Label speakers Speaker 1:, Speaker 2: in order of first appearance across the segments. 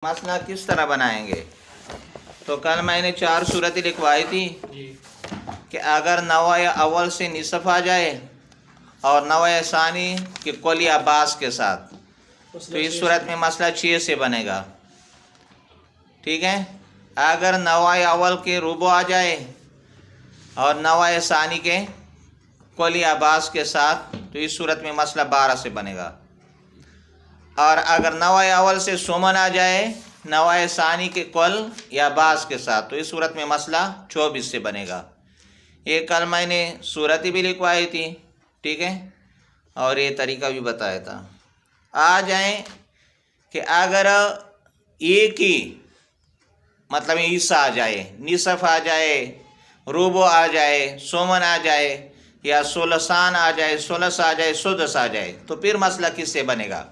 Speaker 1: मसला किस तरह बनाएंगे। तो कल मैंने 4 सूरतें लिखवाई थी कि अगर नवाए अव्वल से निसफ आ जाए और नवाए सानी के कुल या बास के साथ, तो इस सूरत में मसला 6 से बनेगा। ठीक है। अगर नवाए अव्वल के रुबो आ जाए और नवाए सानी के कुल या बास के साथ, तो इस सूरत में मसला 12 से बनेगा। और अगर नवाए अव्वल से सुमन आ जाए नवाए सानी के कुल या बास के साथ, तो इस सूरत में मसला 24 से बनेगा। ये कल मैंने सूरतें भी लिखवाई थी, ठीक है, और ये तरीका भी बताया था। आ जाए कि अगर एक ही मतलब ईसा आ जाए, निसफ आ जाए, रूबो आ जाए, सुमन आ जाए, या सुलसान आ जाए, सुलस आ जाए, सुदस आ जाए, तो फिर मसला किससे बनेगा।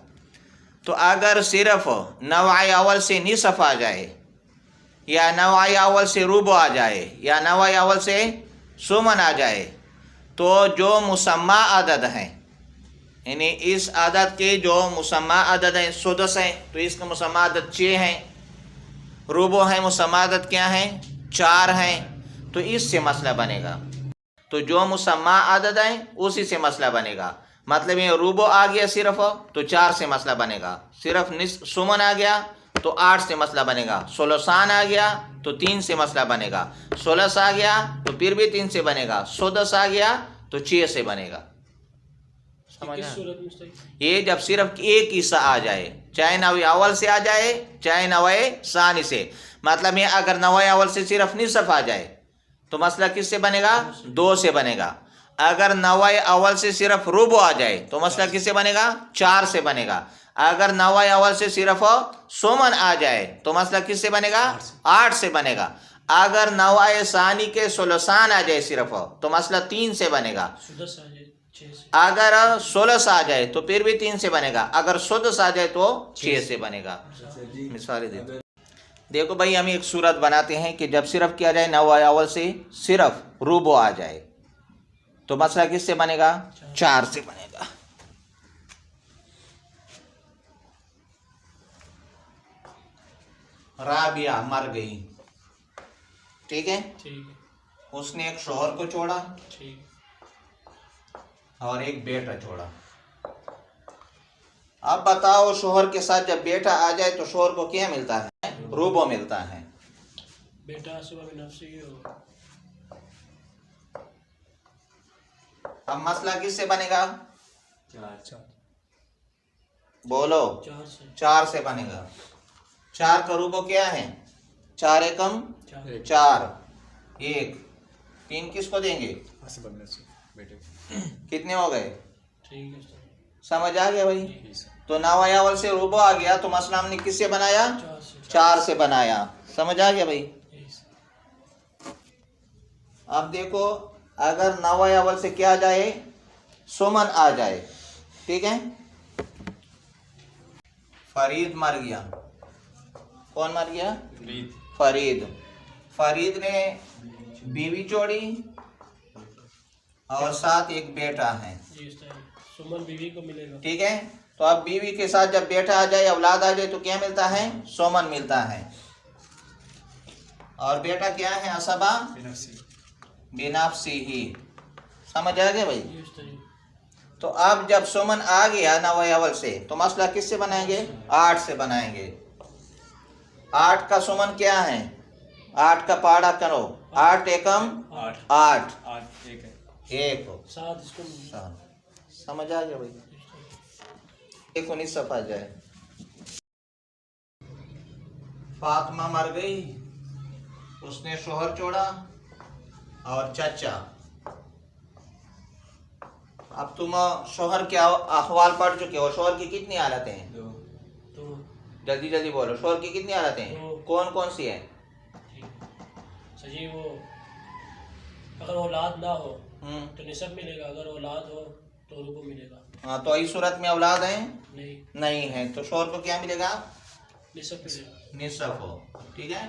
Speaker 1: तो अगर सिर्फ नवाए अव्वल से निसफ आ जाए, या नवाए अव्वल से रुबो आ जाए, या नवाए अव्वल से सुमन आ जाए, तो जो मुसम्मा अदद हैं, यानी इस अदद के जो मुसम्मा अदद हैं सुदस हैं, तो इसका मुसम्मा अदद 6 हैं, रुबो हैं, मुसम्मा अदद क्या हैं 4 हैं, तो इससे मसला बनेगा। तो जो मुसम्मा अदद हैं उसी से मसला बनेगा। मतलब ये रूबो आ गया सिर्फ, तो 4 से मसला बनेगा। सिर्फ सुमन आ गया तो 8 से मसला बनेगा। सुलसान आ गया तो 3 से मसला बनेगा। सुलस आ गया तो फिर भी 3 से बनेगा। सुदस आ गया तो 6 से बनेगा। समझा। ये जब सिर्फ एक हिस्सा आ जाए, चाहे नवाए अव्वल से आ जाए चाहे नवाए सानी से। मतलब ये अगर नवाए अव्वल से सिर्फ निसफ आ जाए तो मसला किससे बनेगा 2 से बनेगा। अगर नवाए अव्वल से सिर्फ रुबो आ जाए तो मसला किससे बनेगा 4 से बनेगा। अगर नवाए अव्वल से सिर्फ सुमन आ जाए तो मसला किससे बनेगा 8 से बनेगा। अगर नवाए सानी के सुलसान आ जाए सिर्फ, तो मसला 3 से बनेगा। अगर सुलस आ जाए तो फिर भी 3 से बनेगा। अगर सुदस आ जाए तो 6 से बनेगा। मिसाल देखो भाई, हम एक सूरत बनाते हैं कि जब सिर्फ किया जाए नवाए अव्वल से सिर्फ रुबो आ जाए, तो मसला किससे बनेगा 4 से बनेगा। राबिया मर गई, ठीक है, उसने एक शोहर को छोड़ा और एक बेटा छोड़ा। अब बताओ, शोहर के साथ जब बेटा आ जाए तो शोहर को क्या मिलता है रूबो मिलता है।
Speaker 2: बेटा नफ्सी हो।
Speaker 1: अब मसला किससे बनेगा बोलो 4 से बनेगा। 4 का रूबो क्या है 4 एकम 4, 1 3 किसको देंगे कितने हो गए। समझ आ गया भाई। तो नवाए अव्वल से रूबो आ गया तो मसला हमने किससे बनाया 4 से बनाया। समझ आ गया भाई। अब देखो, अगर नवाए अव्वल से क्या जाए सुमन आ जाए, ठीक है, फरीद मर गया। कौन मर गया फरीद। फरीद ने बीवी जोड़ी और साथ एक बेटा है।
Speaker 2: सुमन बीवी को मिलेगा,
Speaker 1: ठीक है। तो अब बीवी के साथ जब बेटा आ जाए औलाद आ जाए तो क्या मिलता है सुमन मिलता है। और बेटा क्या है असबा बिनफ्सी ही। समझ आ गया भाई। तो अब जब सुमन आ गया नवाए अव्वल से तो मसला किससे बनाएंगे 8 से बनाएंगे। 8 का सुमन क्या है 8 का पाड़ा करो, 8 एकम 8 1 समझ आ गया भाई। 19 सफा जाए। फातिमा मर गई, उसने शोहर छोड़ा और चाचा। अब तुम शोहर के अहवाल पढ़ चुके हो। शोहर की कितनी हालतें हैं जल्दी जल्दी बोलो। शोहर की कितनी हालतें हैं कौन कौन सी है
Speaker 2: सही। वो अगर औलाद ना हो तो निसब मिलेगा, अगर औलाद हो तो रुबो मिलेगा।
Speaker 1: हाँ, तो इस सूरत में औलाद है
Speaker 2: नहीं
Speaker 1: है तो शोहर को क्या मिलेगा
Speaker 2: निसब मिलेगा।
Speaker 1: निसफ हो, ठीक है।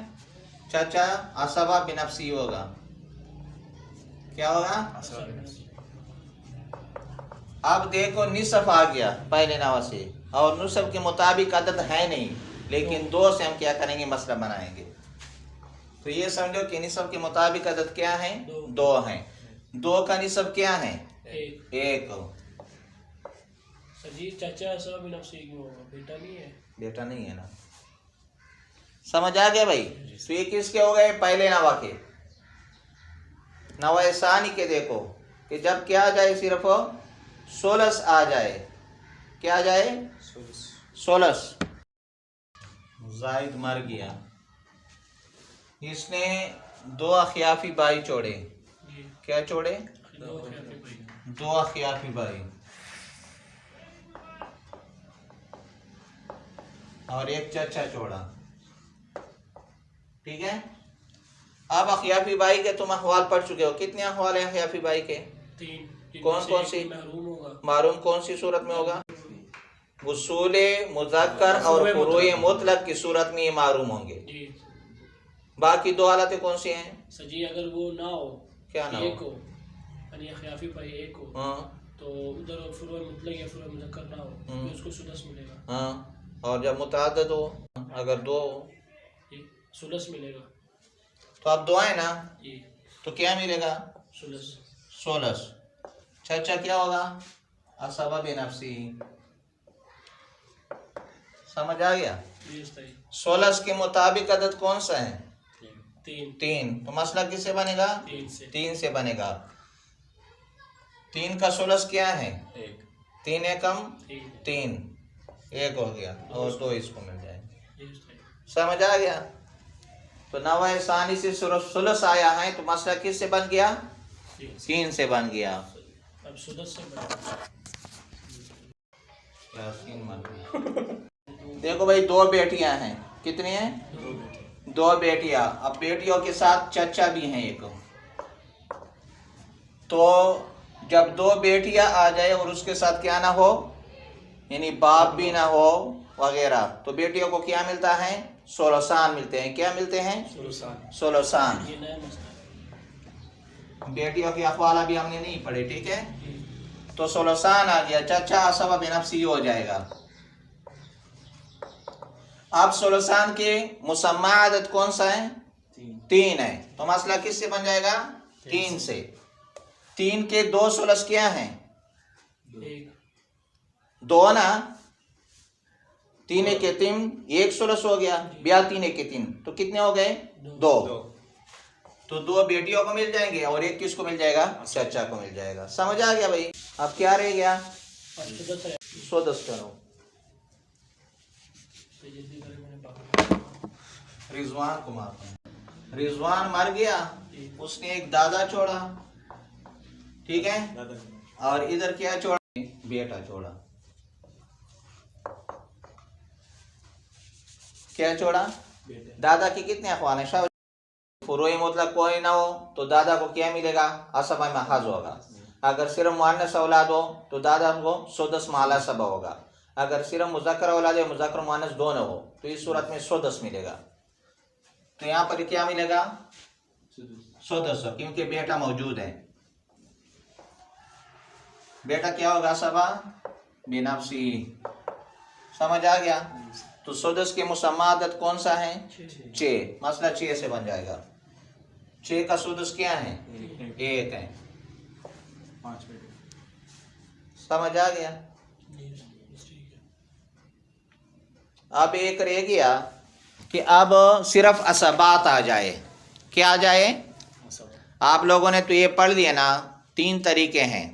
Speaker 1: चाचा असबा बिनफ्सी होगा। क्या होगा अब देखो निसफ आ गया पहले नवा से और नुसफ के मुताबिक अदद है नहीं, लेकिन 2 से हम क्या करेंगे, मसला बनाएंगे। तो ये समझो कि निसब के मुताबिक अदद क्या है, 2 हैं। 2 का निसब क्या है, 1।
Speaker 2: सजी चाचा सब नफ्सी क्यों होगा, बेटा नहीं है,
Speaker 1: बेटा नहीं है ना। समझ आ गया भाई। तो ये किसके हो गए, पहले नवा के। नवा सानी के देखो कि जब क्या आ जाए, सिर्फ 16 आ जाए। क्या आ जाए, 16। जाहिद मर गया, इसने 2 अखियाफी भाई छोड़े। क्या छोड़े, 2 अखियाफी भाई और एक चचा छोड़ा। ठीक है। अब अखियाफी भाई के तुम अहवाल पढ़ चुके हो। कितने अहवाल हैं अखियाफी भाई के,
Speaker 2: 3।
Speaker 1: कौन कौन सी, मारूम कौन सी सूरत में होगा, वसूले मुज़क्कर और फुरूए मुतलक की सूरत में ये मारूम होंगे। बाकी 2 हालतें कौन सी हैं,
Speaker 2: सजी अगर वो ना हो,
Speaker 1: क्या ना
Speaker 2: एक हो, यानी अखियाफी भाई एक हो,
Speaker 1: हाँ,
Speaker 2: तो उधर फुरूए मुतलक या फुरूए मुज़क्कर ना हो, तो उसको सुदस मिलेगा।
Speaker 1: हाँ। और जब मुतअद्दिद हो, अगर 2 हो,
Speaker 2: सुलस मिलेगा।
Speaker 1: तो अब 2 है ना,
Speaker 2: जी,
Speaker 1: तो क्या मिलेगा,
Speaker 2: सुलस।
Speaker 1: 16। चचा क्या होगा, असबब नफ्सी। समझ आ गया। 16 के मुताबिक अदद कौन सा है, 3। तो मसला किससे बनेगा, 3 से बनेगा। 3 का 16 क्या है, 3 एकम 3, 1 हो गया और 2 इसको मिल जाएगा। समझ आ गया। तो नवा सानी से 16 आया है, तो मसला किससे बन गया, 3 से बन गया।
Speaker 2: अब सुदस से
Speaker 1: देखो भाई 2 बेटियां हैं, कितनी हैं, 2 बेटियां। अब बेटियों के साथ चचा भी हैं एक। तो जब 2 बेटियां आ जाए और उसके साथ क्या ना हो, यानी बाप भी ना हो वगैरह, तो बेटियों को क्या मिलता है, 16 मिलते हैं। क्या मिलते हैं, 16। बेटियों के अखवाला भी हमने नहीं पढ़े, ठीक है। तो 16 आ गया, चचा सबब नफ्सी हो जाएगा। अब 16 के मुसम्मा आदत कौन सा है, 3 है। तो मसला किससे बन जाएगा, 3 से। 3 के 2 16 क्या हैं, 2 ना, 3 के 3 1 16 हो गया, ब्याह 3 के 3, तो कितने हो गए, 2। तो 2 बेटियों को मिल जाएंगे और 1 किसको मिल जाएगा, चचा को मिल जाएगा। समझ आ गया भाई। अब क्या रह गया, 110 करो। रिजवान को मारते हैं। रिजवान मर गया, उसने एक दादा छोड़ा, ठीक है, और इधर क्या छोड़ा, बेटा छोड़ा। क्या छोड़ा, दादा की कितने अखवाल हैं, फुरूई मुतलक कोई ना हो तो दादा को क्या मिलेगा, असब महज होगा। अगर सिर्फ मुअन्नस औलाद हो तो दादा को सुदस माला सब होगा। अगर सिर्फ मुज़क्कर औलाद है, मुज़क्कर मुअन्नस दोनों हो, तो इस सूरत में सुदस मिलेगा। तो यहाँ पर क्या मिलेगा, सुदस, क्योंकि बेटा मौजूद है। बेटा क्या होगा, सबा बिनफ्सी। समझ आ गया। तो सुदस के मुसम्मा आदत कौन सा है, 6। मसला 6 से बन जाएगा। 6 का सुदस क्या है, 1 है। समझ आ गया। अब एक रह गया कि अब सिर्फ असबात आ जाए। क्या आ जाए, आप लोगों ने तो ये पढ़ लिया ना, 3 तरीके हैं।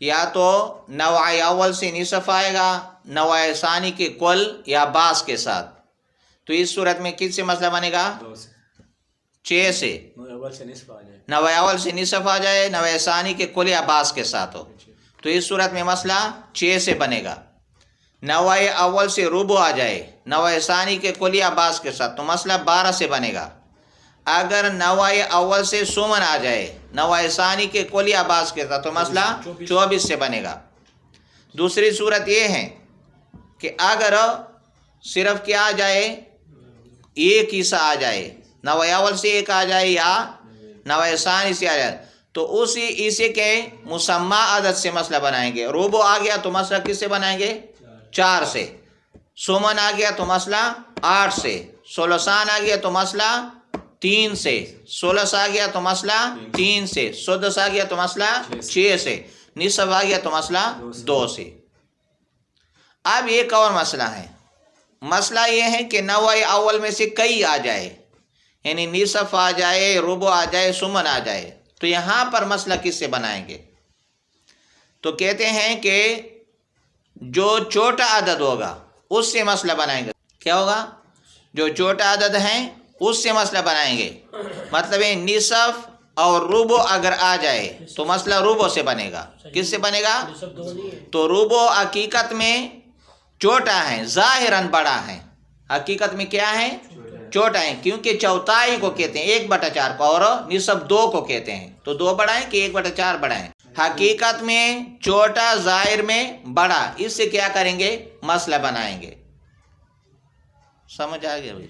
Speaker 1: या तो नवाए अव्वल से निसफ आएगा, नवाए सानी के कुल या बास के साथ। तो इस सूरत में किस से मसला बनेगा, 6 से। नवाए अव्वल से निसफ आ जाए, नवाए सानी के कुल या बास के साथ हो, तो इस सूरत में मसला 6 से बनेगा। नवाए अव्वल से रुबो आ जाए, नवाए सानी के कुल या बास के साथ, तो मसला 12 से बनेगा। अगर नवाए अव्वल से सुमन आ जाए, नवाए सानी के कुल या बास के साथ, तो मसला 24 से बनेगा। दूसरी सूरत ये है कि अगर सिर्फ क्या आ जाए, एक हिस्सा आ जाए, नवाए अव्वल से 1 आ जाए या नवाए सानी से आ जाए, तो उसी इसे के मुसम्मा आदत से मसला बनाएंगे। रुबो आ गया तो मसला किससे बनाएंगे, 4 से। सुमन आ गया तो मसला 8 से, सोलसान आ गया तो मसला 3 से, सोलस आ गया तो मसला 3 से, सुदस आ गया तो मसला 6 से, निसफ आ गया तो मसला 2 से। अब एक और मसला है, मसला ये है कि नवाए अव्वल में से कई आ जाए, यानी निसफ आ जाए, रुबो आ जाए, सुमन आ जाए, तो यहाँ पर मसला किससे बनाएंगे? तो कहते हैं कि जो छोटा अदद होगा उससे मसला बनाएंगे। क्या होगा? जो छोटा अदद है उससे मसला बनाएंगे। मतलब है निसफ और रुबो अगर आ जाए तो मसला रुबो से बनेगा। किससे बनेगा?
Speaker 2: निसब 2 नहीं है।
Speaker 1: तो रुबो हकीकत में छोटा है, जाहिरन बड़ा है। हकीकत में क्या है? छोटा है, क्योंकि चौथाई को कहते हैं 1/4 को, और निसब 2 को कहते हैं। तो 2 बड़ा है कि 1/4 बड़ा है? हकीकत में छोटा, जाहिर में बड़ा। इससे क्या करेंगे? मसला बनाएंगे। समझ आ गया भाई?